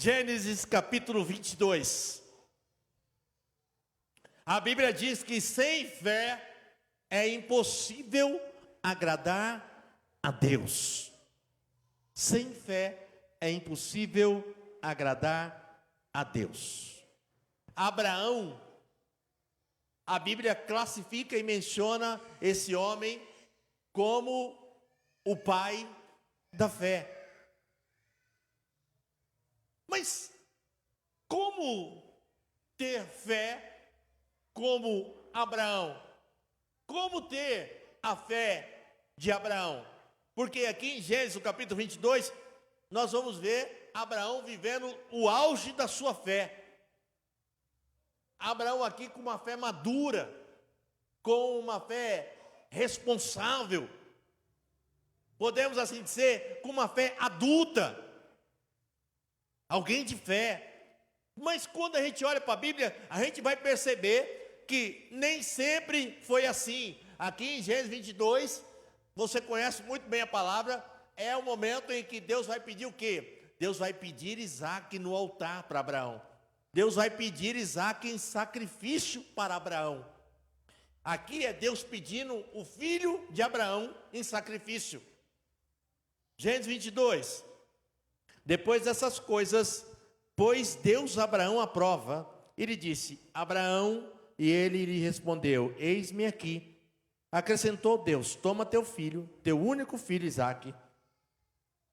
Gênesis capítulo 22. A Bíblia diz que sem fé é impossível agradar a Deus. Sem fé é impossível agradar a Deus. Abraão, a Bíblia classifica e menciona esse homem como o pai da fé. Mas como ter fé como Abraão? Como ter a fé de Abraão? Porque aqui em Gênesis, no capítulo 22, nós vamos ver Abraão vivendo o auge da sua fé. Abraão aqui com uma fé madura, com uma fé responsável, podemos assim dizer, com uma fé adulta, alguém de fé. Mas quando a gente olha para a Bíblia, a gente vai perceber que nem sempre foi assim. Aqui em Gênesis 22, você conhece muito bem a palavra, é o momento em que Deus vai pedir o quê? Deus vai pedir Isaac no altar para Abraão. Deus vai pedir Isaac em sacrifício para Abraão. Aqui é Deus pedindo o filho de Abraão em sacrifício. Gênesis 22. Depois dessas coisas, pôs Deus Abraão à prova, e lhe disse: Abraão, e ele lhe respondeu: eis-me aqui. Acrescentou Deus: toma teu filho, teu único filho Isaque,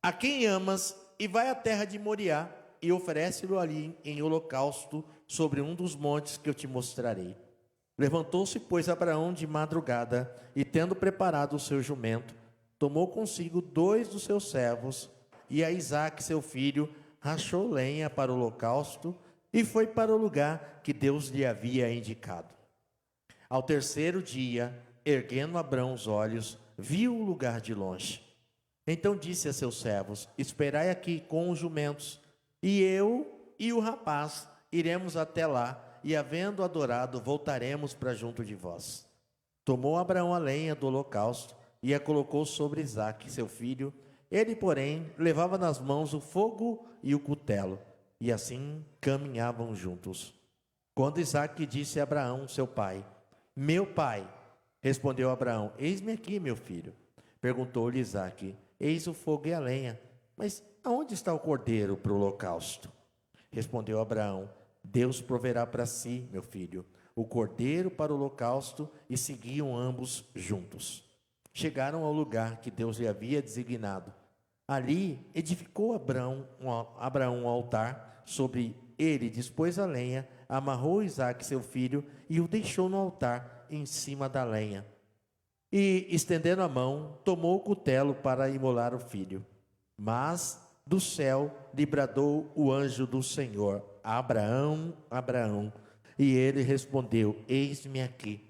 a quem amas, e vai à terra de Moriá, e oferece-lo ali em holocausto sobre um dos montes que eu te mostrarei. Levantou-se, pois, Abraão de madrugada, e tendo preparado o seu jumento, tomou consigo 2 dos seus servos, e a Isaque seu filho, rachou lenha para o holocausto, e foi para o lugar que Deus lhe havia indicado. Ao terceiro dia, erguendo Abraão os olhos, viu o lugar de longe. Então disse a seus servos: esperai aqui com os jumentos, e eu e o rapaz iremos até lá, e havendo adorado, voltaremos para junto de vós. Tomou Abraão a lenha do holocausto, e a colocou sobre Isaque seu filho. Ele, porém, levava nas mãos o fogo e o cutelo, e assim caminhavam juntos. Quando Isaque disse a Abraão, seu pai: meu pai, respondeu Abraão: eis-me aqui, meu filho. Perguntou-lhe Isaque: eis o fogo e a lenha, mas aonde está o cordeiro para o holocausto? Respondeu Abraão: Deus proverá para si, meu filho, o cordeiro para o holocausto. E seguiam ambos juntos. Chegaram ao lugar que Deus lhe havia designado. Ali edificou Abraão um altar, sobre ele dispôs a lenha, amarrou Isaque seu filho e o deixou no altar em cima da lenha. E, estendendo a mão, tomou o cutelo para imolar o filho. Mas do céu lhe bradou o anjo do Senhor: Abraão, Abraão. E ele respondeu: eis-me aqui.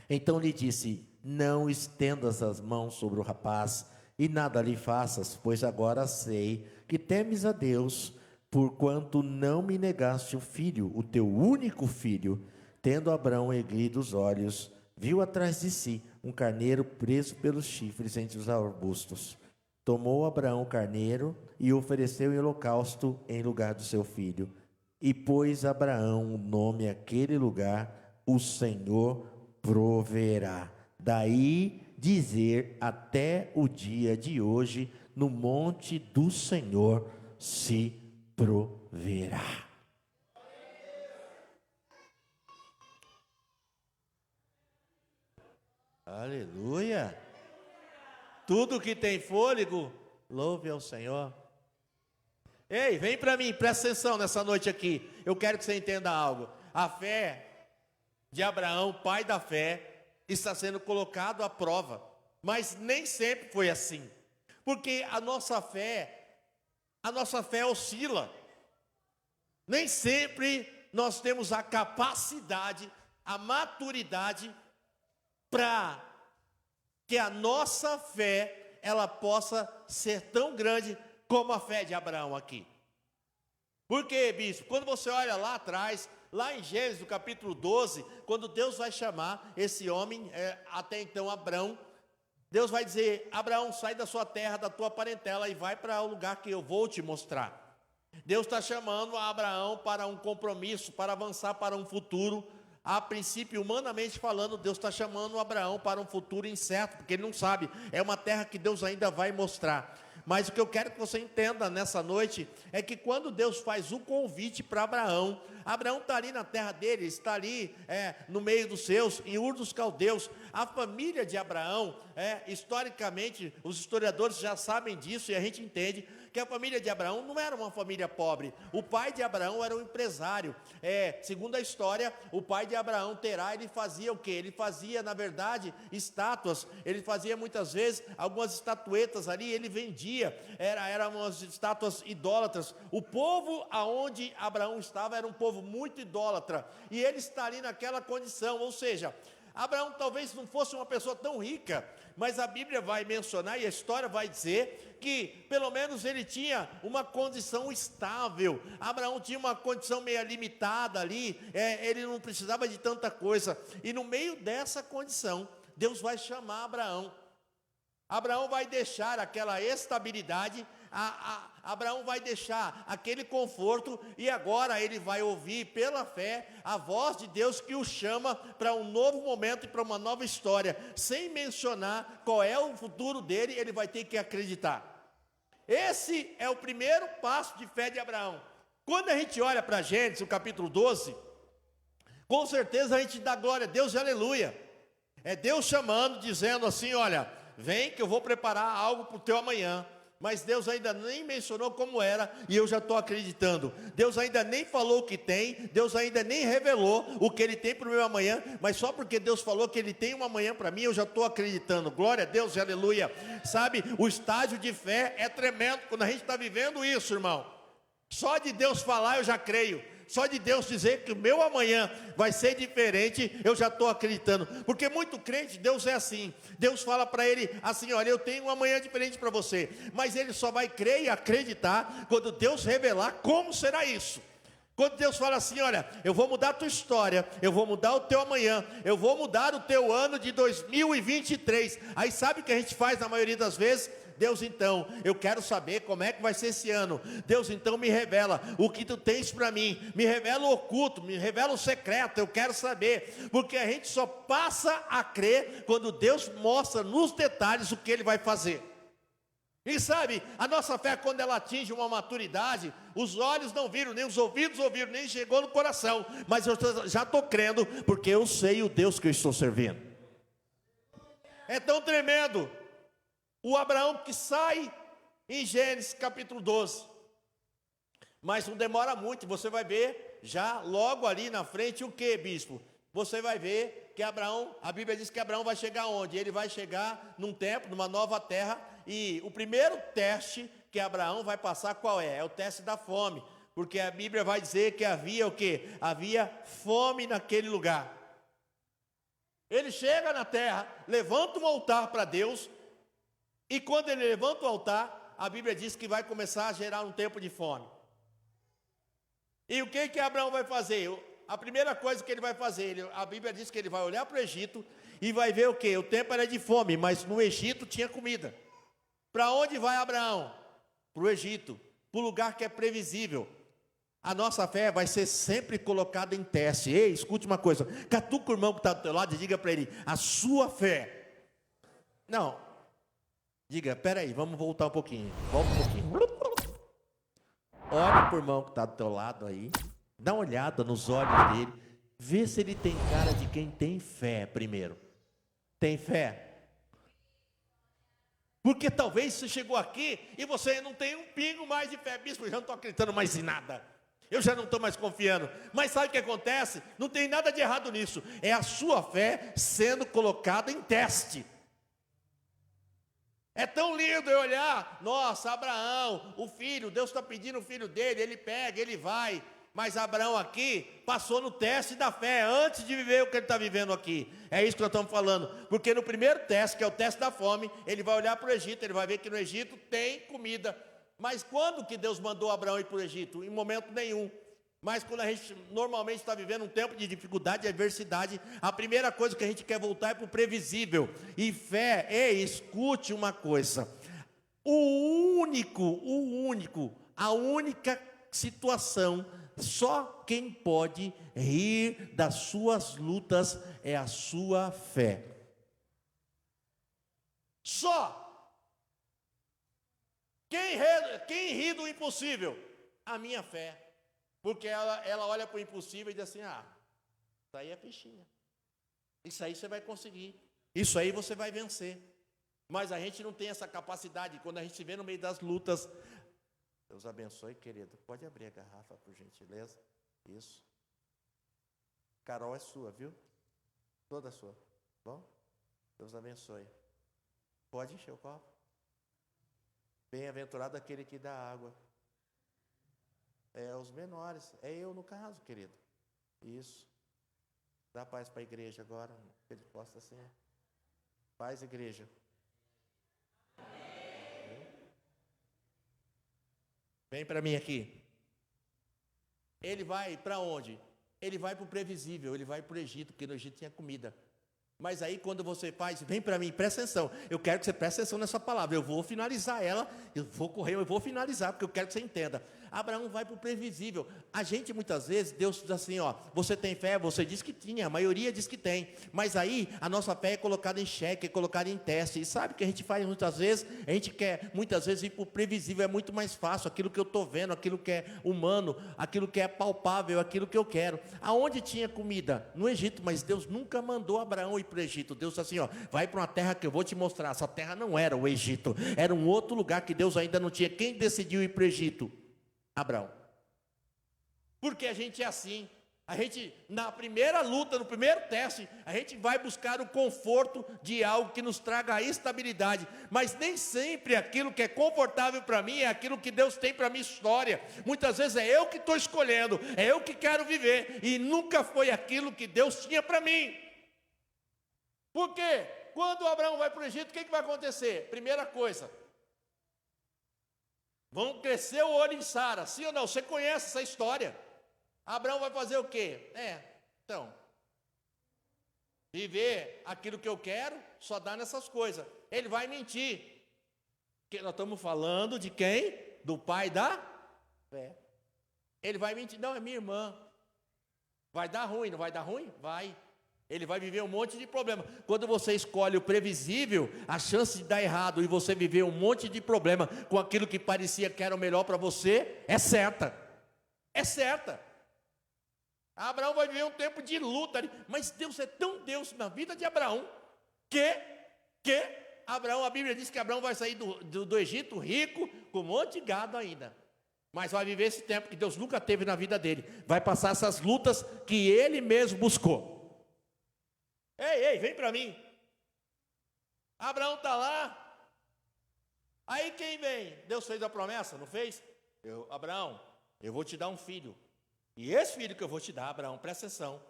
Então lhe disse: não estendas as mãos sobre o rapaz, e nada lhe faças, pois agora sei que temes a Deus, porquanto não me negaste o filho, o teu único filho. Tendo Abraão erguido os olhos, viu atrás de si um carneiro preso pelos chifres entre os arbustos. Tomou Abraão o carneiro e o ofereceu em holocausto em lugar do seu filho. E pôs Abraão o nome àquele lugar: o Senhor proverá. Daí dizer até o dia de hoje: no monte do Senhor se proverá. Aleluia! Tudo que tem fôlego, louve ao Senhor. Ei, vem para mim, presta atenção nessa noite aqui. Eu quero que você entenda algo. A fé de Abraão, pai da fé, está sendo colocado à prova. Mas nem sempre foi assim. Porque a nossa fé oscila. Nem sempre nós temos a capacidade, a maturidade para que a nossa fé, ela possa ser tão grande como a fé de Abraão aqui. Por quê, bispo? Quando você olha lá atrás, lá em Gênesis, no capítulo 12, quando Deus vai chamar esse homem, até então Abraão, Deus vai dizer: Abraão, sai da sua terra, da tua parentela, e vai para o lugar que eu vou te mostrar. Deus está chamando Abraão para um compromisso, para avançar para um futuro. A princípio, humanamente falando, Deus está chamando Abraão para um futuro incerto, porque ele não sabe, é uma terra que Deus ainda vai mostrar. Mas o que eu quero que você entenda nessa noite, é que quando Deus faz o convite para Abraão, Abraão está ali na terra dele, está ali no meio dos seus, em Ur dos Caldeus. A família de Abraão, historicamente, os historiadores já sabem disso, e a gente entende, que a família de Abraão não era uma família pobre. O pai de Abraão era um empresário. Segundo a história, o pai de Abraão, Terá, ele fazia o quê? Ele fazia, na verdade, estátuas. Ele fazia muitas vezes algumas estatuetas ali, ele vendia. Eram umas estátuas idólatras. O povo aonde Abraão estava era um povo muito idólatra. E ele está ali naquela condição, ou seja, Abraão talvez não fosse uma pessoa tão rica, mas a Bíblia vai mencionar e a história vai dizer que pelo menos ele tinha uma condição estável. Abraão tinha uma condição meio limitada ali, ele não precisava de tanta coisa, e no meio dessa condição, Deus vai chamar Abraão. Abraão vai deixar aquela estabilidade, Abraão vai deixar aquele conforto, e agora ele vai ouvir pela fé a voz de Deus que o chama para um novo momento e para uma nova história. Sem mencionar qual é o futuro dele, ele vai ter que acreditar. Esse é o primeiro passo de fé de Abraão. Quando a gente olha para Gênesis, o capítulo 12, com certeza a gente dá glória a Deus e aleluia. É Deus chamando, dizendo assim: olha, vem que eu vou preparar algo para o teu amanhã. Mas Deus ainda nem mencionou como era, e eu já estou acreditando. Deus ainda nem falou o que tem, Deus ainda nem revelou o que Ele tem para o meu amanhã, mas só porque Deus falou que Ele tem um amanhã para mim, eu já estou acreditando. Glória a Deus e aleluia. Sabe, o estágio de fé é tremendo quando a gente está vivendo isso, irmão. Só de Deus falar eu já creio. Só de Deus dizer que o meu amanhã vai ser diferente, eu já estou acreditando. Porque muito crente, Deus é assim. Deus fala para ele assim: olha, eu tenho um amanhã diferente para você. Mas ele só vai crer e acreditar quando Deus revelar como será isso. Quando Deus fala assim: olha, eu vou mudar a tua história, eu vou mudar o teu amanhã, eu vou mudar o teu ano de 2023. Aí sabe o que a gente faz na maioria das vezes? Deus, então, eu quero saber como é que vai ser esse ano. Deus, então, me revela o que tu tens para mim. Me revela o oculto, me revela o secreto. Eu quero saber, porque a gente só passa a crer quando Deus mostra nos detalhes o que Ele vai fazer. E sabe, a nossa fé, quando ela atinge uma maturidade, os olhos não viram, nem os ouvidos ouviram, nem chegou no coração, mas eu já estou crendo, porque eu sei o Deus que eu estou servindo. É tão tremendo o Abraão que sai em Gênesis capítulo 12, mas não demora muito, você vai ver já logo ali na frente o que, bispo? Você vai ver que Abraão, a Bíblia diz que Abraão vai chegar onde? Ele vai chegar num tempo, numa nova terra, e o primeiro teste que Abraão vai passar qual é? É o teste da fome, porque a Bíblia vai dizer que havia o que? Havia fome naquele lugar. Ele chega na terra, levanta um altar para Deus, e quando ele levanta o altar, a Bíblia diz que vai começar a gerar um tempo de fome. E o que Abraão vai fazer? A primeira coisa que ele vai fazer, a Bíblia diz que ele vai olhar para o Egito e vai ver o que? O tempo era de fome, mas no Egito tinha comida. Para onde vai Abraão? Para o Egito, para o lugar que é previsível. A nossa fé vai ser sempre colocada em teste. Ei, escute uma coisa, catuca o irmão que está do teu lado e diga para ele: a sua fé. Não. Diga, peraí, vamos voltar um pouquinho. Volta um pouquinho. Olha para o irmão que está do teu lado aí. Dá uma olhada nos olhos dele. Vê se ele tem cara de quem tem fé primeiro. Tem fé? Porque talvez você chegou aqui e você não tem um pingo mais de fé. Bispo, eu já não estou acreditando mais em nada. Eu já não estou mais confiando. Mas sabe o que acontece? Não tem nada de errado nisso. É a sua fé sendo colocada em teste. É tão lindo eu olhar, nossa, Abraão, o filho, Deus está pedindo o filho dele, ele pega, ele vai. Mas Abraão aqui passou no teste da fé, antes de viver o que ele está vivendo aqui. É isso que nós estamos falando, porque no primeiro teste, que é o teste da fome, ele vai olhar para o Egito, ele vai ver que no Egito tem comida. Mas quando que Deus mandou Abraão ir para o Egito? Em momento nenhum. Mas quando a gente normalmente está vivendo um tempo de dificuldade e adversidade, a primeira coisa que a gente quer voltar é para o previsível. E fé, escute uma coisa. A única situação, só quem pode rir das suas lutas é a sua fé. Só. Quem ri do impossível? A minha fé. Porque ela olha para o impossível e diz assim, isso aí é fichinha. Isso aí você vai conseguir. Isso aí você vai vencer. Mas a gente não tem essa capacidade. Quando a gente se vê no meio das lutas, Deus abençoe, querido. Pode abrir a garrafa, por gentileza. Isso. Carol é sua, viu? Toda sua. Bom? Deus abençoe. Pode encher o copo. Bem-aventurado aquele que dá água. É os menores. É eu no caso, querido. Isso. Dá paz para a igreja agora. Que ele possa assim. Paz, igreja. Vem para mim aqui. Ele vai para onde? Ele vai para o previsível, ele vai para o Egito, porque no Egito tinha comida. Mas aí quando você faz, vem para mim, presta atenção. Eu quero que você preste atenção nessa palavra. Eu vou finalizar ela, eu vou finalizar, porque eu quero que você entenda. Abraão vai para o previsível. A gente muitas vezes, Deus diz assim, você tem fé? Você diz que tinha, a maioria diz que tem. Mas aí a nossa fé é colocada em xeque, é colocada em teste. E sabe o que a gente faz muitas vezes? A gente quer muitas vezes ir para o previsível, é muito mais fácil. Aquilo que eu estou vendo, aquilo que é humano, aquilo que é palpável, aquilo que eu quero. Aonde tinha comida? No Egito, mas Deus nunca mandou Abraão ir para o Egito. Deus disse assim, vai para uma terra que eu vou te mostrar. Essa terra não era o Egito, era um outro lugar que Deus ainda não tinha. Quem decidiu ir para o Egito? Abraão. Porque a gente é assim. A gente, na primeira luta, no primeiro teste, a gente vai buscar o conforto de algo que nos traga a estabilidade. Mas nem sempre aquilo que é confortável para mim é aquilo que Deus tem para a minha história. Muitas vezes é eu que estou escolhendo, é eu que quero viver. E nunca foi aquilo que Deus tinha para mim. Por quê? Quando Abraão vai para o Egito, o que vai acontecer? Primeira coisa, vão crescer o olho em Sara, sim ou não? Você conhece essa história? Abraão vai fazer o quê? Então, viver aquilo que eu quero, só dá nessas coisas. Ele vai mentir. Porque nós estamos falando de quem? Do pai da fé. Ele vai mentir, não, é minha irmã. Vai dar ruim, não vai dar ruim? Vai. Ele vai viver um monte de problema. Quando você escolhe o previsível, a chance de dar errado e você viver um monte de problema com aquilo que parecia que era o melhor para você, é certa. É certa. Abraão vai viver um tempo de luta ali, mas Deus é tão Deus na vida de Abraão, que Abraão, a Bíblia diz que Abraão vai sair do Egito rico, com um monte de gado ainda. Mas vai viver esse tempo que Deus nunca teve na vida dele. Vai passar essas lutas que ele mesmo buscou. Ei, vem para mim. Abraão está lá. Aí quem vem? Deus fez a promessa, não fez? Abraão, eu vou te dar um filho. E esse filho que eu vou te dar, Abraão, presta atenção.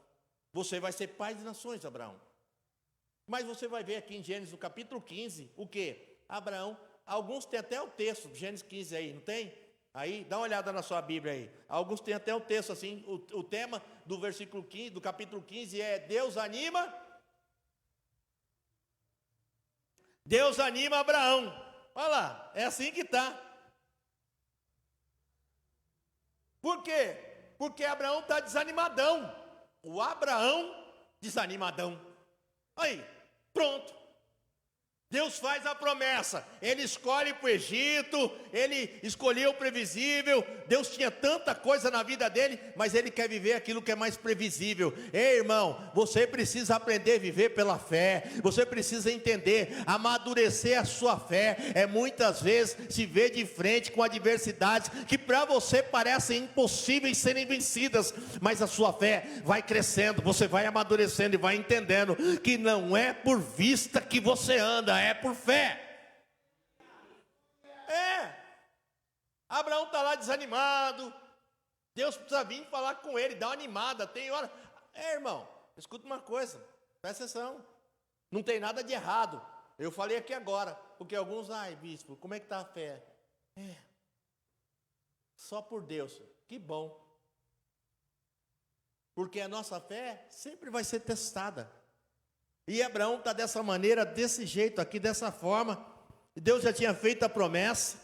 Você vai ser pai de nações, Abraão. Mas você vai ver aqui em Gênesis, no capítulo 15, o quê? Abraão, alguns têm até o texto, Gênesis 15 aí, não tem? Aí, dá uma olhada na sua Bíblia aí. Alguns têm até o texto assim, o tema do versículo 15, do capítulo 15 é Deus anima Abraão. Olha lá, é assim que está. Por quê? Porque Abraão está desanimadão. O Abraão desanimadão. Aí, pronto. Deus faz a promessa, ele escolhe para o Egito, ele escolheu o previsível, Deus tinha tanta coisa na vida dele, mas ele quer viver aquilo que é mais previsível. Ei, irmão, você precisa aprender a viver pela fé, você precisa entender, amadurecer a sua fé, muitas vezes se ver de frente com adversidades, que para você parecem impossíveis serem vencidas, mas a sua fé vai crescendo, você vai amadurecendo e vai entendendo, que não é por vista que você anda, é por fé. Abraão está lá desanimado. Deus precisa vir falar com ele, dar uma animada. Tem hora. Irmão, escuta uma coisa, presta atenção. Não tem nada de errado. Eu falei aqui agora, porque alguns, bispo, como é que está a fé? Só por Deus. Que bom. Porque a nossa fé sempre vai ser testada. E Abraão está dessa maneira, desse jeito aqui, dessa forma. Deus já tinha feito a promessa.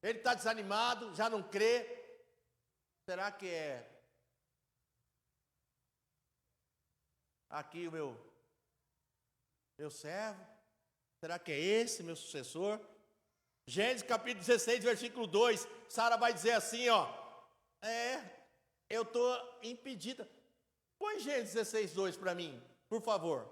Ele está desanimado, já não crê. Será que é aqui o meu servo? Será que é esse meu sucessor? Gênesis capítulo 16, versículo 2. Sara vai dizer assim, ó. Eu estou impedida. Põe Gênesis 16, 2 para mim, por favor.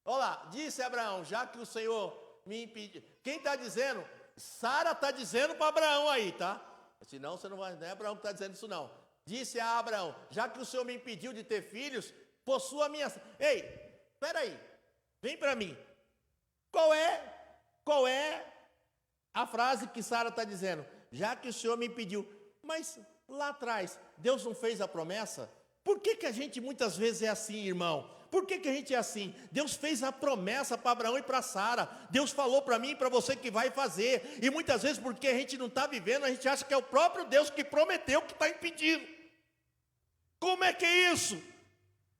Olha lá, disse Abraão, já que o Senhor me impediu. Quem está dizendo? Sara está dizendo para Abraão aí, tá? Senão você não vai, não é Abraão que está dizendo isso não. Disse a Abraão, já que o Senhor me impediu de ter filhos, possua a minha... Ei, espera aí, vem para mim. Qual é a frase que Sara está dizendo? Já que o Senhor me impediu. Mas lá atrás, Deus não fez a promessa? Por que a gente muitas vezes é assim, irmão? Por que a gente é assim? Deus fez a promessa para Abraão e para Sara. Deus falou para mim e para você que vai fazer. E muitas vezes porque a gente não está vivendo, a gente acha que é o próprio Deus que prometeu que está impedindo. Como é que é isso?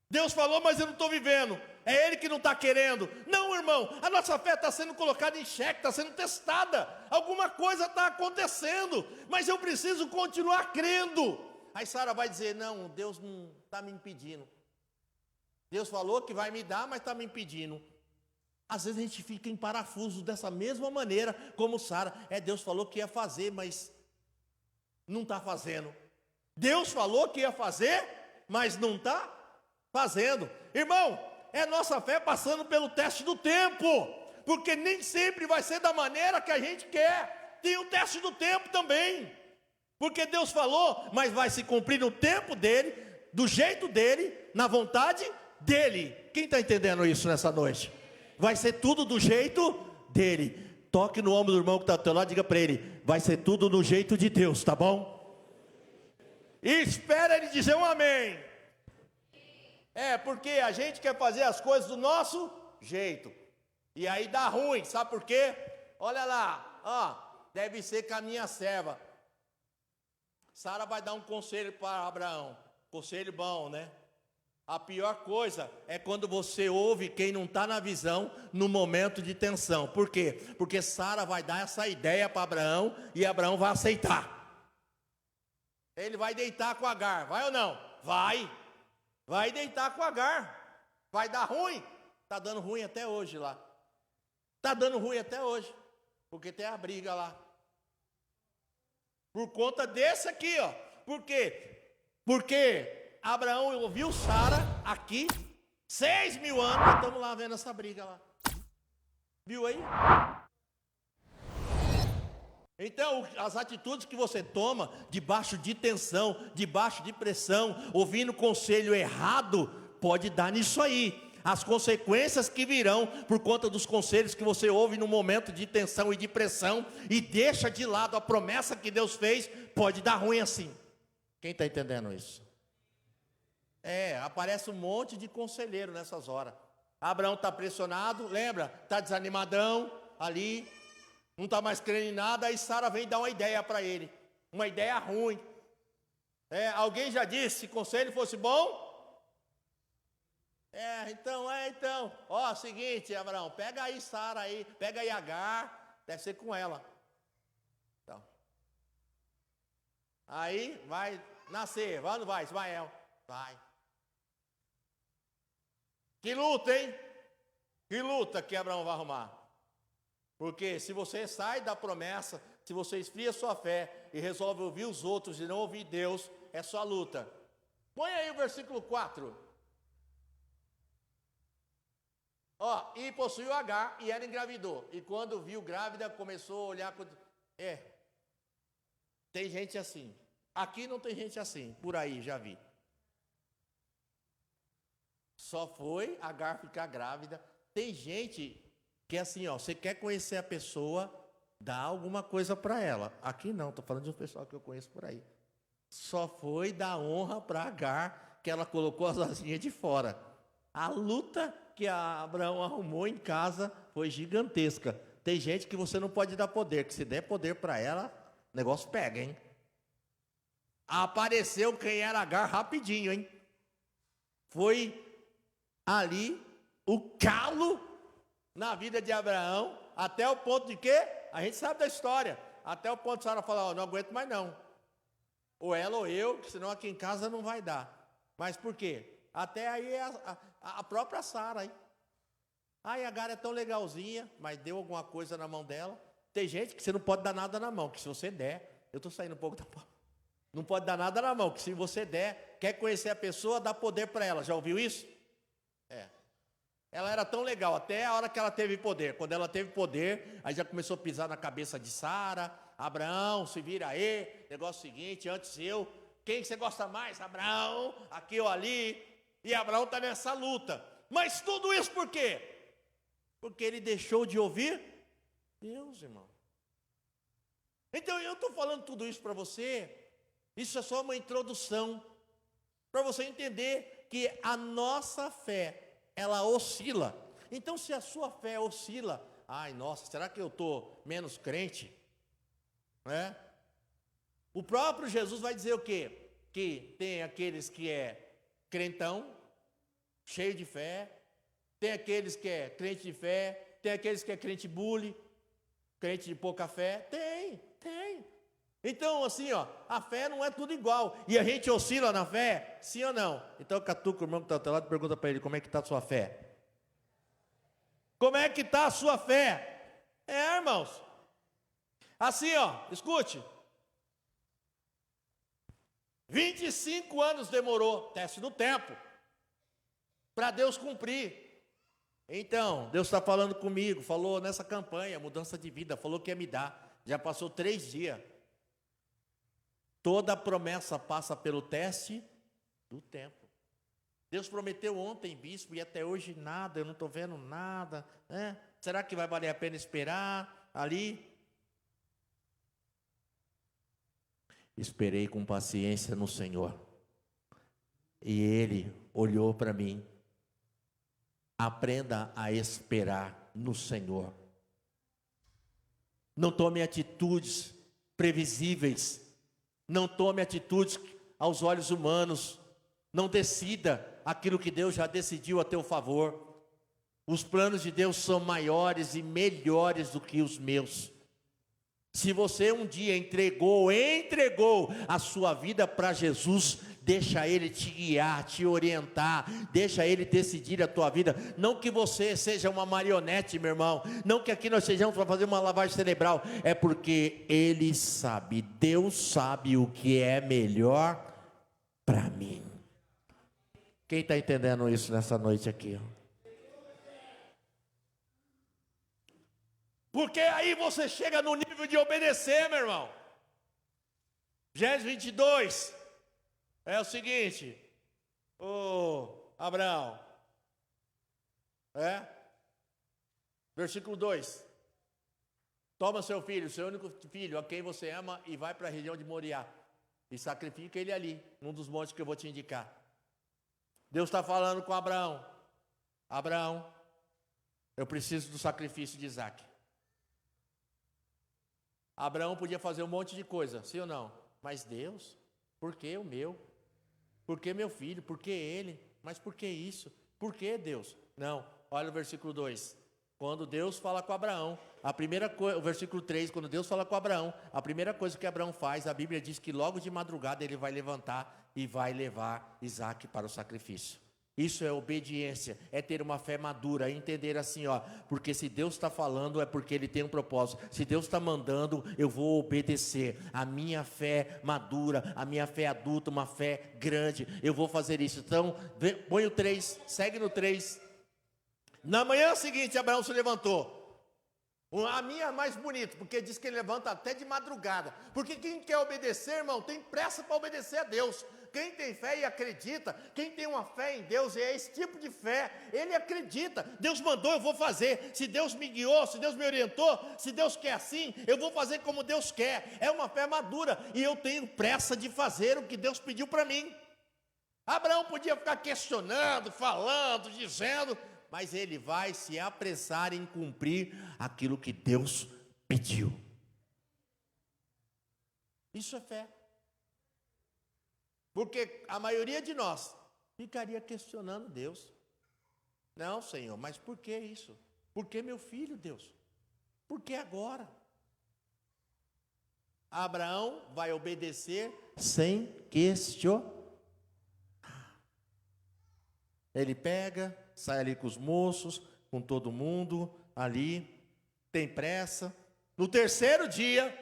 Deus falou, mas eu não estou vivendo. É Ele que não está querendo. Não, irmão, a nossa fé está sendo colocada em xeque, está sendo testada. Alguma coisa está acontecendo, mas eu preciso continuar crendo. Aí Sara vai dizer, não, Deus não está me impedindo. Deus falou que vai me dar, mas está me impedindo. Às vezes a gente fica em parafuso dessa mesma maneira como Sara. Deus falou que ia fazer, mas não está fazendo. Deus falou que ia fazer, mas não está fazendo. Irmão, é nossa fé passando pelo teste do tempo, porque nem sempre vai ser da maneira que a gente quer. Tem o teste do tempo também, porque Deus falou, mas vai se cumprir no tempo dele, do jeito dele, na vontade dele. Quem está entendendo isso nessa noite? Vai ser tudo do jeito dele. Toque no ombro do irmão que está ao teu lado, diga para ele, vai ser tudo do jeito de Deus, tá bom? E espera ele dizer um amém. Porque a gente quer fazer as coisas do nosso jeito. E aí dá ruim, sabe por quê? Olha lá, ó, deve ser com a minha serva. Sara vai dar um conselho para Abraão. Conselho bom, né? A pior coisa é quando você ouve quem não está na visão no momento de tensão. Por quê? Porque Sara vai dar essa ideia para Abraão e Abraão vai aceitar. Ele vai deitar com Agar, vai ou não? Vai deitar com Agar. Vai dar ruim? Está dando ruim até hoje lá. Está dando ruim até hoje. Porque tem a briga lá. Por conta desse aqui, ó. Por quê? Porque Abraão ouviu Sara aqui, 6.000 anos, nós estamos lá vendo essa briga lá. Viu aí? Então, as atitudes que você toma, debaixo de tensão, debaixo de pressão, ouvindo conselho errado, pode dar nisso aí. As consequências que virão por conta dos conselhos que você ouve no momento de tensão e de pressão, e deixa de lado a promessa que Deus fez, pode dar ruim assim. Quem está entendendo isso? Aparece um monte de conselheiro nessas horas. Abraão está pressionado, lembra? Está desanimadão ali, não está mais crendo em nada. Aí Sara vem dar uma ideia para ele, uma ideia ruim. Alguém já disse, se conselho fosse bom? Então, ó, seguinte, Abraão, pega aí Sara aí, pega aí Agar, deve ser com ela. Então, aí vai nascer, vai ou não vai, Ismael? Vai. Que luta, hein? Que luta que Abraão vai arrumar. Porque se você sai da promessa, se você esfria sua fé e resolve ouvir os outros e não ouvir Deus, é só luta. Põe aí o versículo 4. Ó, e possuiu Agar e ela engravidou. E quando viu grávida, começou a olhar. Tem gente assim. Aqui não tem gente assim, por aí já vi. Só foi Agar ficar grávida. Tem gente que é assim, ó, você quer conhecer a pessoa, dá alguma coisa para ela. Aqui não, estou falando de um pessoal que eu conheço por aí. Só foi dar honra para Agar, que ela colocou as asinhas de fora. A luta que a Abraão arrumou em casa foi gigantesca. Tem gente que você não pode dar poder, que se der poder para ela, o negócio pega, hein? Apareceu quem era Agar rapidinho, hein? Foi ali o calo na vida de Abraão Até o ponto de quê? A gente sabe da história. Até o ponto de Sara falar, não aguento mais não. Ou ela ou eu, senão aqui em casa não vai dar. Mas por quê? Até aí a própria Sara aí. Ai, a Agar é tão legalzinha, mas deu alguma coisa na mão dela. Tem gente que você não pode dar nada na mão, que se você der, eu estou saindo um pouco da palavra. Não pode dar nada na mão, que se você der, quer conhecer a pessoa, dá poder para ela. Já ouviu isso? É. Ela era tão legal, até a hora que ela teve poder. Quando ela teve poder, aí já começou a pisar na cabeça de Sara. Abraão, se vira aí, negócio seguinte, antes eu. Quem você gosta mais? Abraão, aqui ou ali. E Abraão está nessa luta. Mas tudo isso por quê? Porque ele deixou de ouvir Deus, irmão. Então eu estou falando tudo isso para você. Isso é só uma introdução. Para você entender que a nossa fé, ela oscila. Então se a sua fé oscila, ai nossa, será que eu estou menos crente? Né? O próprio Jesus vai dizer o quê? Que tem aqueles que é crentão, cheio de fé. Tem aqueles que é crente de fé, tem aqueles que é crente bully, crente de pouca fé. Tem. Então, assim, ó, a fé não é tudo igual. E a gente oscila na fé, sim ou não? Então, catuca o irmão que está ao teu lado e pergunta para ele, como é que está a sua fé? Como é que está a sua fé? É, irmãos. Assim, ó, escute. 25 anos demorou, teste do tempo, para Deus cumprir. Então, Deus está falando comigo, falou nessa campanha, mudança de vida, falou que ia me dar. Já passou 3 dias. Toda promessa passa pelo teste do tempo. Deus prometeu ontem, bispo, e até hoje nada, eu não estou vendo nada. Né? Será que vai valer a pena esperar ali? Esperei com paciência no Senhor. E Ele olhou para mim. Aprenda a esperar no Senhor. Não tome atitudes previsíveis. Não tome atitudes aos olhos humanos. Não decida aquilo que Deus já decidiu a teu favor. Os planos de Deus são maiores e melhores do que os meus. Se você um dia entregou a sua vida para Jesus, deixa Ele te guiar, te orientar, deixa Ele decidir a tua vida. Não que você seja uma marionete, meu irmão, não que aqui nós sejamos para fazer uma lavagem cerebral, é porque Ele sabe, Deus sabe o que é melhor para mim. Quem está entendendo isso nessa noite aqui? Porque aí você chega no nível de obedecer, meu irmão. Gênesis 22 é o seguinte, Abraão, versículo 2, toma seu filho, seu único filho, a quem você ama, e vai para a região de Moriá, e sacrifica ele ali, num dos montes que eu vou te indicar. Deus está falando com Abraão, Abraão, eu preciso do sacrifício de Isaac. Abraão podia fazer um monte de coisa, sim ou não? Mas Deus, por que o meu? Por que meu filho? Por que ele? Mas por que isso? Por que Deus? Não, olha o versículo 2. Quando Deus fala com Abraão, a primeira coisa, o versículo 3, quando Deus fala com Abraão, a primeira coisa que Abraão faz, a Bíblia diz que logo de madrugada ele vai levantar e vai levar Isaac para o sacrifício. Isso é obediência, é ter uma fé madura, é entender assim, ó, porque se Deus está falando é porque Ele tem um propósito, se Deus está mandando, eu vou obedecer. A minha fé madura, a minha fé adulta, uma fé grande, eu vou fazer isso. Então, põe o 3, segue no 3. Na manhã seguinte, Abraão se levantou. A minha é mais bonita, porque diz que ele levanta até de madrugada. Porque quem quer obedecer, irmão, tem pressa para obedecer a Deus. Quem tem fé e acredita, quem tem uma fé em Deus, e é esse tipo de fé, ele acredita. Deus mandou, eu vou fazer. Se Deus me guiou, se Deus me orientou, se Deus quer assim, eu vou fazer como Deus quer. É uma fé madura, e eu tenho pressa de fazer o que Deus pediu para mim. Abraão podia ficar questionando, falando, dizendo, mas ele vai se apressar em cumprir aquilo que Deus pediu. Isso é fé. Porque a maioria de nós ficaria questionando Deus. Não, Senhor, mas por que isso? Por que meu filho, Deus? Por que agora? Abraão vai obedecer sem questionar. Ele pega, sai ali com os moços, com todo mundo ali, tem pressa. No terceiro dia,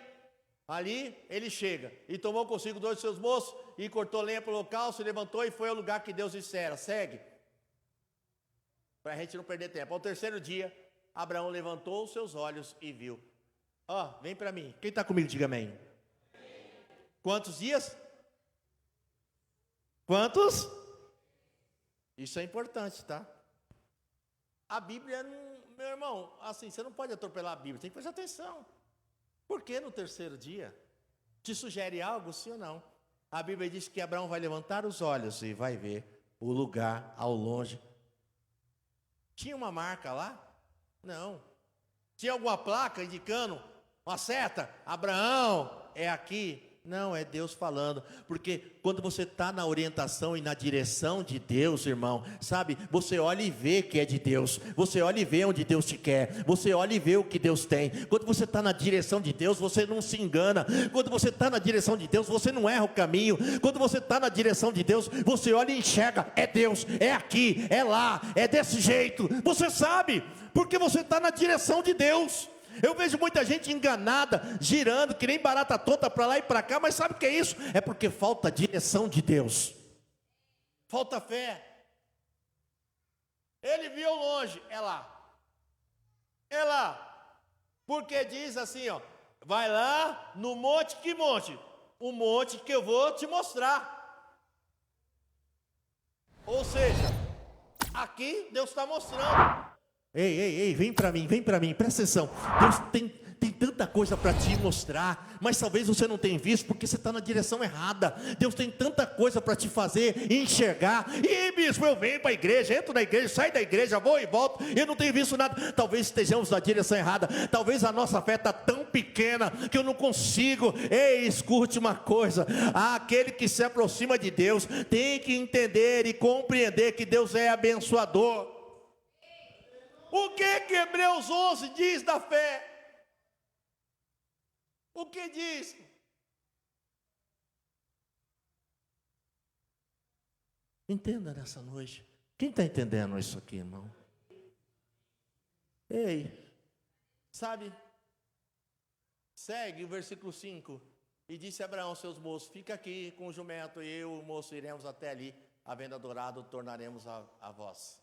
ali ele chega e tomou consigo 2 de seus moços e cortou lenha para o local, se levantou e foi ao lugar que Deus dissera. Segue, para a gente não perder tempo. Ao terceiro dia, Abraão levantou os seus olhos e viu. Ó, vem para mim. Quem está comigo, diga amém. Quantos dias? Quantos? Isso é importante, tá? A Bíblia, meu irmão, assim, você não pode atropelar a Bíblia, tem que prestar atenção. Por que no terceiro dia? Te sugere algo, sim ou não? A Bíblia diz que Abraão vai levantar os olhos e vai ver o lugar ao longe. Tinha uma marca lá? Não. Tinha alguma placa indicando uma seta? Abraão, é aqui. Não, é Deus falando, porque quando você está na orientação e na direção de Deus, irmão, sabe, você olha e vê que é de Deus, você olha e vê onde Deus te quer, você olha e vê o que Deus tem. Quando você está na direção de Deus, você não se engana. Quando você está na direção de Deus, você não erra o caminho. Quando você está na direção de Deus, você olha e enxerga, é Deus, é aqui, é lá, é desse jeito, você sabe, porque você está na direção de Deus. Eu vejo muita gente enganada, girando, que nem barata tonta para lá e para cá, mas sabe o que é isso? É porque falta direção de Deus, falta fé. Ele viu longe, é lá, porque diz assim, ó, vai lá no monte, que monte? O monte que eu vou te mostrar. Ou seja, aqui Deus está mostrando. Ei, vem para mim, presta atenção. Deus tem tanta coisa para te mostrar, mas talvez você não tenha visto, porque você está na direção errada. Deus tem tanta coisa para te fazer enxergar. E bispo, eu venho para a igreja, entro na igreja, saio da igreja, vou e volto, eu não tenho visto nada. Talvez estejamos na direção errada, talvez a nossa fé está tão pequena, que eu não consigo. Ei, escute uma coisa, aquele que se aproxima de Deus, tem que entender e compreender que Deus é abençoador. O que Hebreus 11 diz da fé? O que diz? Entenda nessa noite. Quem está entendendo isso aqui, irmão? Ei, sabe? Segue o versículo 5. E disse Abraão aos seus moços: fica aqui com o jumento, e eu e o moço iremos até ali, havendo adorado, tornaremos a vós.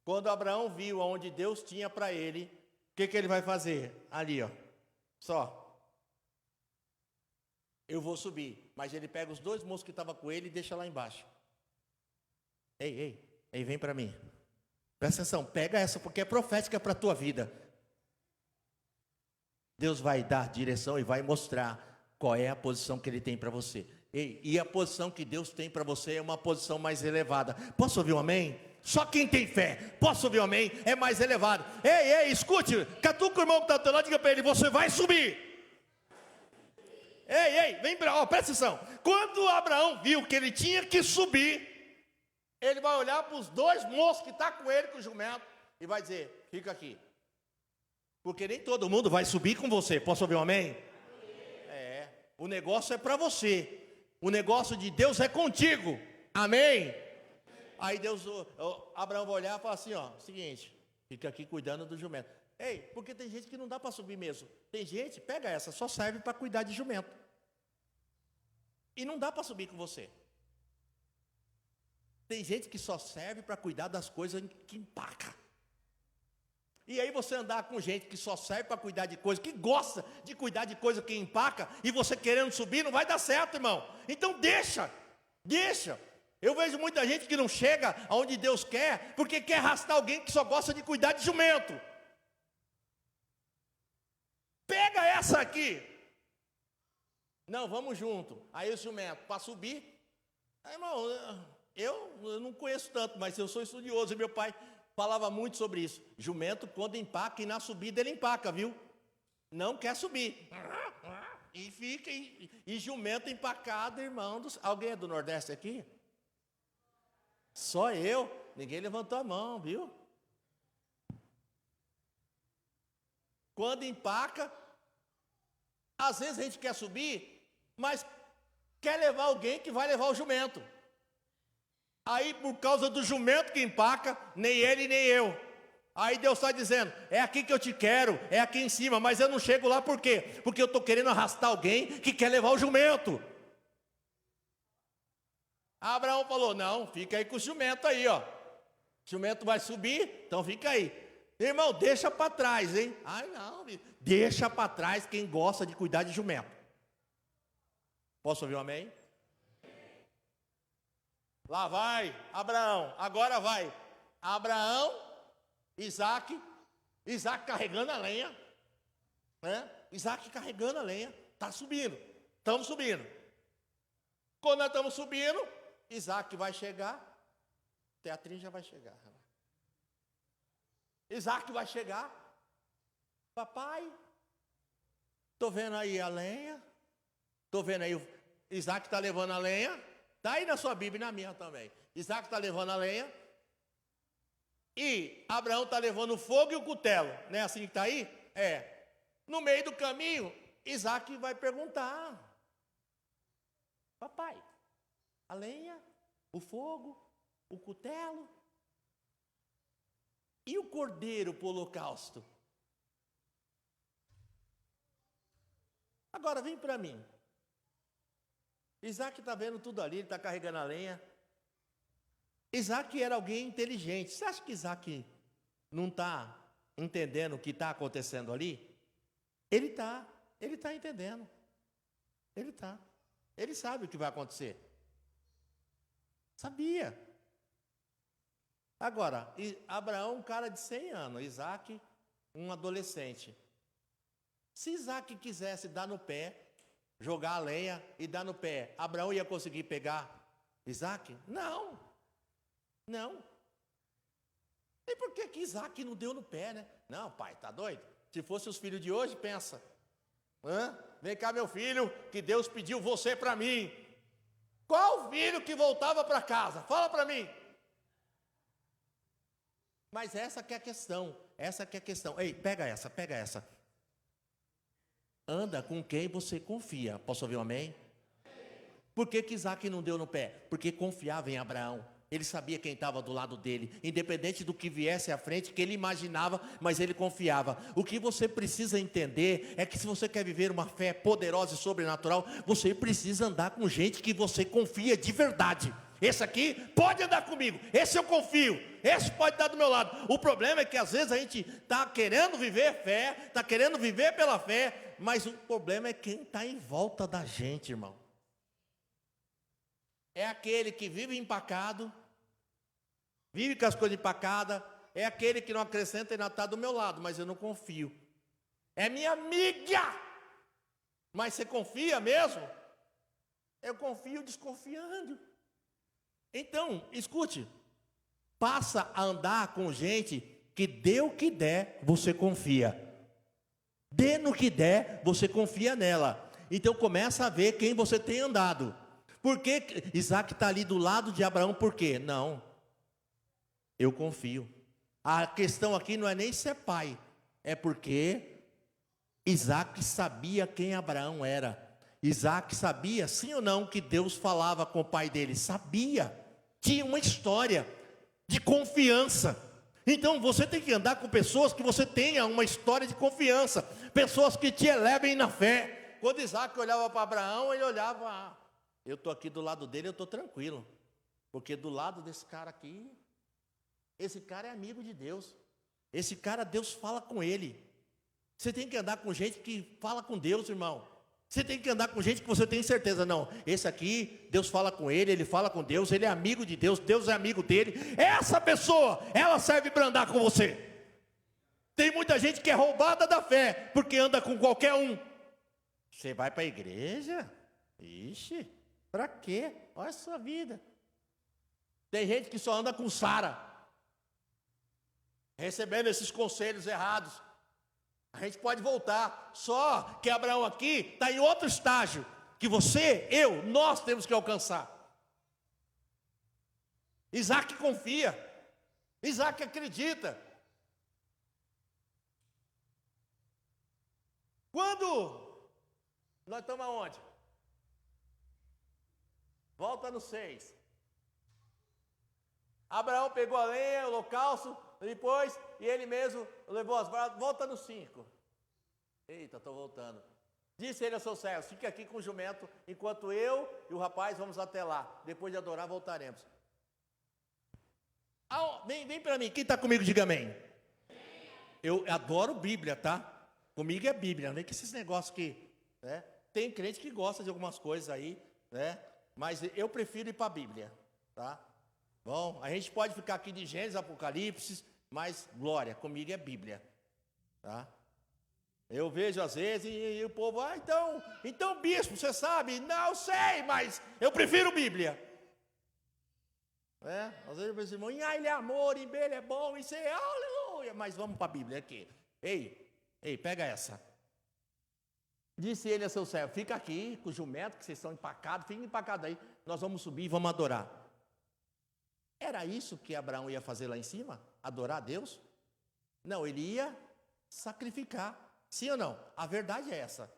Quando Abraão viu aonde Deus tinha para ele, o que ele vai fazer? Ali, ó, só. Eu vou subir, mas ele pega os 2 moços que estavam com ele e deixa lá embaixo. Ei, vem para mim. Presta atenção, pega essa porque é profética para a tua vida. Deus vai dar direção e vai mostrar qual é a posição que Ele tem para você. Ei, e a posição que Deus tem para você é uma posição mais elevada. Posso ouvir um amém? Só quem tem fé, posso ouvir um amém? É mais elevado. Ei, escute, catuca o irmão que está do teu lado, diga para ele: você vai subir. Ei, vem para, ó, presta atenção. Quando Abraão viu que ele tinha que subir, ele vai olhar para os 2 moços que estão com ele, com o jumento, e vai dizer: fica aqui. Porque nem todo mundo vai subir com você. Posso ouvir um amém? O negócio é para você. O negócio de Deus é contigo. Amém? Aí Abraão vai olhar e falar assim, ó, seguinte, fica aqui cuidando do jumento. Ei, porque tem gente que não dá para subir mesmo. Tem gente, pega essa, só serve para cuidar de jumento. E não dá para subir com você. Tem gente que só serve para cuidar das coisas que empaca. E aí você andar com gente que só serve para cuidar de coisa, que gosta de cuidar de coisa que empaca, e você querendo subir, não vai dar certo, irmão. Então deixa. Eu vejo muita gente que não chega aonde Deus quer, porque quer arrastar alguém que só gosta de cuidar de jumento. Pega essa aqui. Não, vamos junto. Aí o jumento, para subir. Aí, irmão, eu não conheço tanto, mas eu sou estudioso, e meu pai falava muito sobre isso. Jumento, quando empaca, e na subida ele empaca, viu? Não quer subir. E fica, e jumento empacado, irmão. Alguém é do Nordeste aqui? Só eu. Ninguém levantou a mão, viu? Quando empaca, às vezes a gente quer subir, mas quer levar alguém que vai levar o jumento. Aí, por causa do jumento que empaca, nem ele nem eu. Aí Deus está dizendo, é aqui que eu te quero, é aqui em cima, mas eu não chego lá por quê? Porque eu estou querendo arrastar alguém que quer levar o jumento. Abraão falou, não, fica aí com o jumento aí, ó. O jumento vai subir, então fica aí. Irmão, deixa para trás, hein? Ai não, deixa para trás quem gosta de cuidar de jumento. Posso ouvir um amém? Lá vai Abraão, agora vai Abraão, Isaac carregando a lenha, né? Isaac carregando a lenha, está subindo, estamos subindo. Quando nós estamos subindo, Isaac vai chegar, Teatrinho já vai chegar. Isaac vai chegar, papai, estou vendo aí a lenha, estou vendo aí, Isaac está levando a lenha, está aí na sua Bíblia e na minha também. Isaac está levando a lenha, e Abraão está levando o fogo e o cutelo, não é assim que está aí? É. No meio do caminho, Isaac vai perguntar, papai, a lenha, o fogo, o cutelo, e o cordeiro para o holocausto? Agora vem para mim. Isaac está vendo tudo ali, ele está carregando a lenha. Isaac era alguém inteligente. Você acha que Isaac não está entendendo o que está acontecendo ali? Ele está entendendo. Ele sabe o que vai acontecer. Sabia. Agora, Abraão, um cara de 100 anos, Isaac, um adolescente. Se Isaac quisesse dar no pé, jogar a lenha e dar no pé, Abraão ia conseguir pegar Isaac? Não. E por que Isaac não deu no pé, né? Não, pai, tá doido? Se fosse os filhos de hoje, pensa. Vem cá, meu filho, que Deus pediu você para mim. Qual filho que voltava para casa? Fala para mim. Mas essa que é a questão. Ei, pega essa. Anda com quem você confia. Posso ouvir um amém? Por que Isaac não deu no pé? Porque confiava em Abraão. Ele sabia quem estava do lado dele, independente do que viesse à frente, que ele imaginava, mas ele confiava. O que você precisa entender é que se você quer viver uma fé poderosa e sobrenatural, você precisa andar com gente que você confia de verdade. Esse aqui pode andar comigo, esse eu confio, esse pode estar do meu lado. O problema é que às vezes a gente está querendo viver fé, está querendo viver pela fé, mas o problema é quem está em volta da gente, irmão. É aquele que vive empacado, vive com as coisas empacadas, é aquele que não acrescenta e não está do meu lado, mas eu não confio. É minha amiga, mas você confia mesmo? Eu confio desconfiando. Então, escute, passa a andar com gente que dê o que der, você confia. Dê no que der, você confia nela. Então começa a ver quem você tem andado. Por que Isaac está ali do lado de Abraão? Por quê? Não, eu confio. A questão aqui não é nem ser pai, é porque Isaac sabia quem Abraão era. Isaac sabia, sim ou não, que Deus falava com o pai dele. Sabia, tinha uma história de confiança. Então você tem que andar com pessoas que você tenha uma história de confiança, pessoas que te elevem na fé. Quando Isaac olhava para Abraão, ele olhava, eu estou aqui do lado dele, eu estou tranquilo, porque do lado desse cara aqui, esse cara é amigo de Deus, esse cara, Deus fala com ele. Você tem que andar com gente que fala com Deus, irmão. Você tem que andar com gente que você tem certeza, não, esse aqui, Deus fala com ele fala com Deus, ele é amigo de Deus, Deus é amigo dele. Essa pessoa, ela serve para andar com você. Tem muita gente que é roubada da fé, porque anda com qualquer um. Você vai para a igreja? Ixi, para quê? Olha a sua vida. Tem gente que só anda com Sara, recebendo esses conselhos errados. A gente pode voltar, só que Abraão aqui está em outro estágio, que você, eu, nós temos que alcançar. Isaac confia, Isaac acredita. Quando nós estamos aonde? Volta no 6. Abraão pegou a lenha, o holocausto, depois, e ele mesmo levou as brasas. Volta no 5. Eita, estou voltando. Disse ele ao seu servo: fique aqui com o jumento, enquanto eu e o rapaz vamos até lá. Depois de adorar, voltaremos. Vem para mim, quem está comigo, diga amém. Eu adoro Bíblia, tá? Comigo é Bíblia, não vem com esses negócios que, né? Tem crente que gosta de algumas coisas aí, né? Mas eu prefiro ir para a Bíblia, tá? Bom, a gente pode ficar aqui de Gênesis, Apocalipse, mas glória, comigo é Bíblia, tá? Eu vejo às vezes e o povo, então bispo, você sabe? Não sei, mas eu prefiro Bíblia. Às vezes meus irmãos, ele é amor, ele é bom, isso é aleluia, mas vamos para a Bíblia aqui. Ei, pega essa. Disse ele a seu servo: fica aqui com o jumento, que vocês estão empacados, fiquem empacados aí, nós vamos subir e vamos adorar. Era isso que Abraão ia fazer lá em cima? Adorar a Deus? Não, ele ia sacrificar. Sim ou não? A verdade é essa.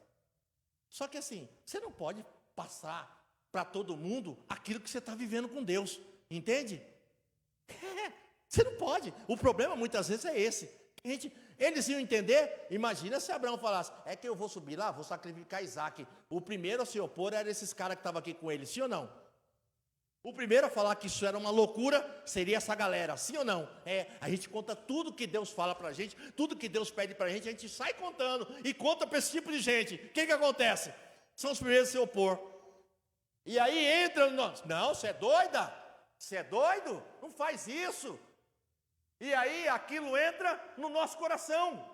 Só que assim, você não pode passar para todo mundo aquilo que você está vivendo com Deus. Entende? Você não pode. O problema muitas vezes é esse. Eles iam entender. Imagina se Abraão falasse: é que eu vou subir lá, vou sacrificar Isaac. O primeiro a se opor era esses caras que estavam aqui com ele. Sim ou não? O primeiro a falar que isso era uma loucura seria essa galera, sim ou não? A gente conta tudo que Deus fala pra gente, tudo que Deus pede pra gente, a gente sai contando e conta pra esse tipo de gente. O que acontece? São os primeiros a se opor. E aí entra nós: não, você é doida? Você é doido? Não faz isso. E aí aquilo entra no nosso coração.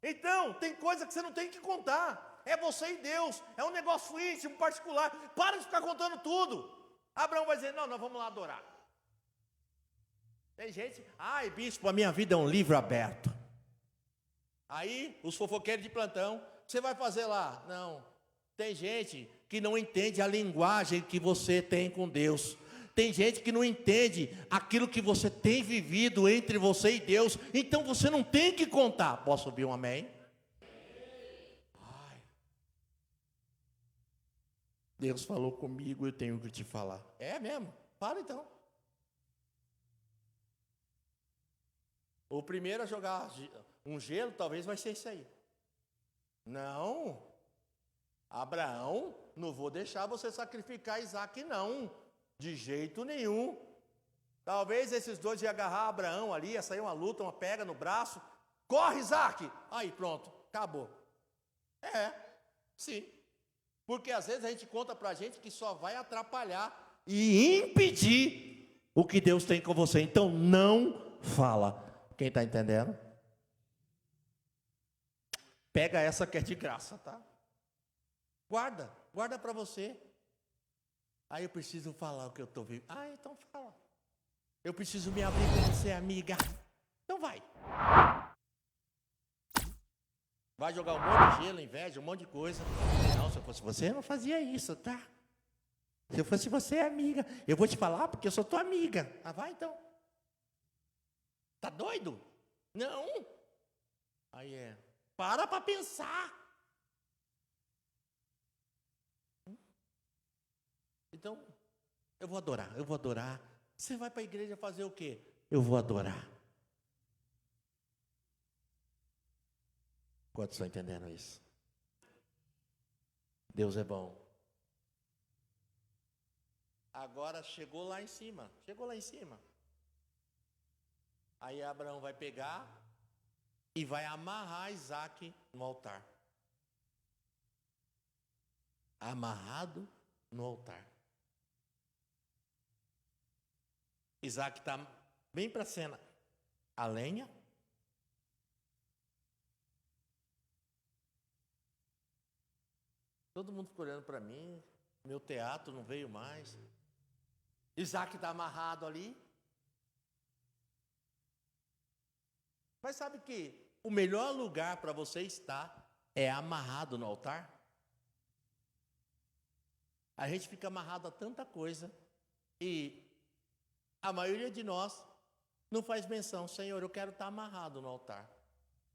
Então, tem coisa que você não tem que contar. É você e Deus, é um negócio íntimo, particular. Para de ficar contando tudo. Abraão vai dizer: não, nós vamos lá adorar. Tem gente: bispo, a minha vida é um livro aberto. Aí, os fofoqueiros de plantão: o que você vai fazer lá? Não. Tem gente que não entende a linguagem que você tem com Deus. Tem gente que não entende aquilo que você tem vivido entre você e Deus. Então você não tem que contar. Posso ouvir um amém? Deus falou comigo, eu tenho que te falar. É mesmo? Fala então. O primeiro a jogar um gelo talvez vai ser isso aí. Não. Abraão, não vou deixar você sacrificar Isaac não. De jeito nenhum. Talvez esses dois iam agarrar Abraão ali, ia sair uma luta, uma pega no braço. Corre, Isaac! Aí pronto, acabou. Sim. Porque às vezes a gente conta pra gente que só vai atrapalhar e impedir o que Deus tem com você. Então não fala. Quem está entendendo? Pega essa que é de graça, tá? Guarda para você. Aí eu preciso falar o que eu estou vivendo. Então fala. Eu preciso me abrir com você, amiga. Então vai. Vai jogar um monte de gelo, inveja, um monte de coisa. Não, se eu fosse você, eu não fazia isso, tá? Se eu fosse você, amiga, eu vou te falar porque eu sou tua amiga. Vai então. Tá doido? Não. Aí para pensar. Então, eu vou adorar. Você vai para a igreja fazer o quê? Eu vou adorar. Quantos estão entendendo isso? Deus é bom. Agora chegou lá em cima. Aí Abraão vai pegar e vai amarrar Isaac no altar. Amarrado no altar. Isaac está bem para a cena. A lenha. Todo mundo ficou olhando para mim. Meu teatro não veio mais. Isaac está amarrado ali. Mas sabe que o melhor lugar para você estar é amarrado no altar? A gente fica amarrado a tanta coisa e a maioria de nós não faz menção: Senhor, eu quero estar amarrado no altar.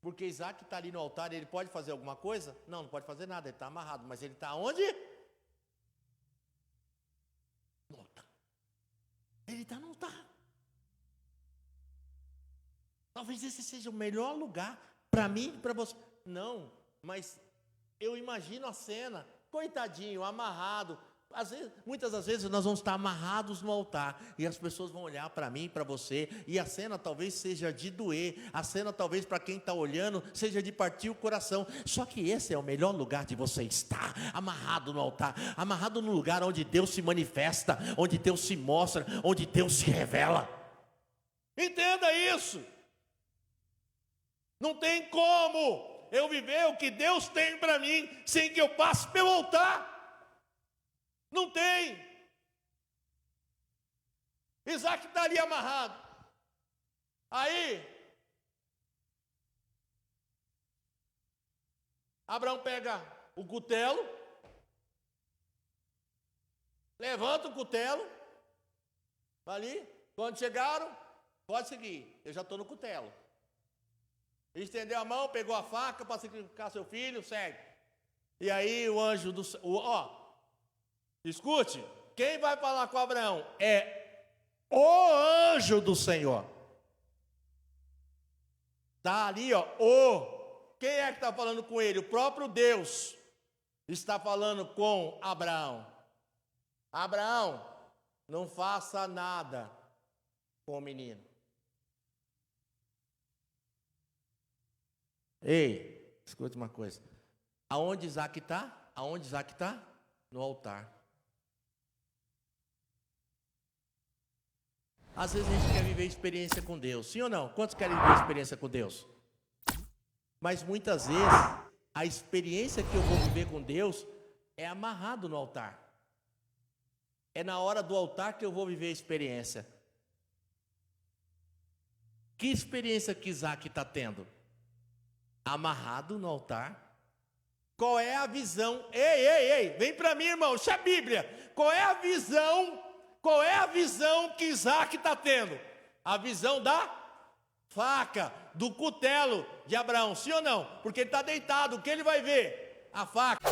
Porque Isaac está ali no altar, ele pode fazer alguma coisa? Não, não pode fazer nada, ele está amarrado. Mas ele está onde? No altar. Ele está no altar. Talvez esse seja o melhor lugar para mim e para você. Não, mas eu imagino a cena, coitadinho, amarrado. Muitas das vezes nós vamos estar amarrados no altar e as pessoas vão olhar para mim, para você, e a cena talvez seja de doer, a cena talvez para quem está olhando seja de partir o coração. Só que esse é o melhor lugar de você estar, amarrado no altar, amarrado no lugar onde Deus se manifesta, onde Deus se mostra, onde Deus se revela. Entenda isso. Não tem como eu viver o que Deus tem para mim sem que eu passe pelo altar. Não tem. Isaac está ali amarrado. Aí, Abraão pega o cutelo, levanta o cutelo, ali, quando chegaram, pode seguir, eu já estou no cutelo. Estendeu a mão, pegou a faca para sacrificar seu filho, segue. E aí o anjo do céu, escute, quem vai falar com Abraão é o anjo do Senhor. Está ali, quem é que está falando com ele? O próprio Deus está falando com Abraão. Abraão, não faça nada com o menino. Ei, escute uma coisa. Aonde Isaac está? Aonde Isaac está? No altar. Às vezes a gente quer viver experiência com Deus, sim ou não? Quantos querem viver experiência com Deus? Mas muitas vezes, a experiência que eu vou viver com Deus é amarrado no altar. É na hora do altar que eu vou viver a experiência. Que experiência que Isaac está tendo? Amarrado no altar. Qual é a visão? Ei, vem para mim, irmão, isso é a Bíblia. Qual é a visão? Qual é a visão que Isaac está tendo? A visão da faca, do cutelo de Abraão, sim ou não? Porque ele está deitado, o que ele vai ver? A faca.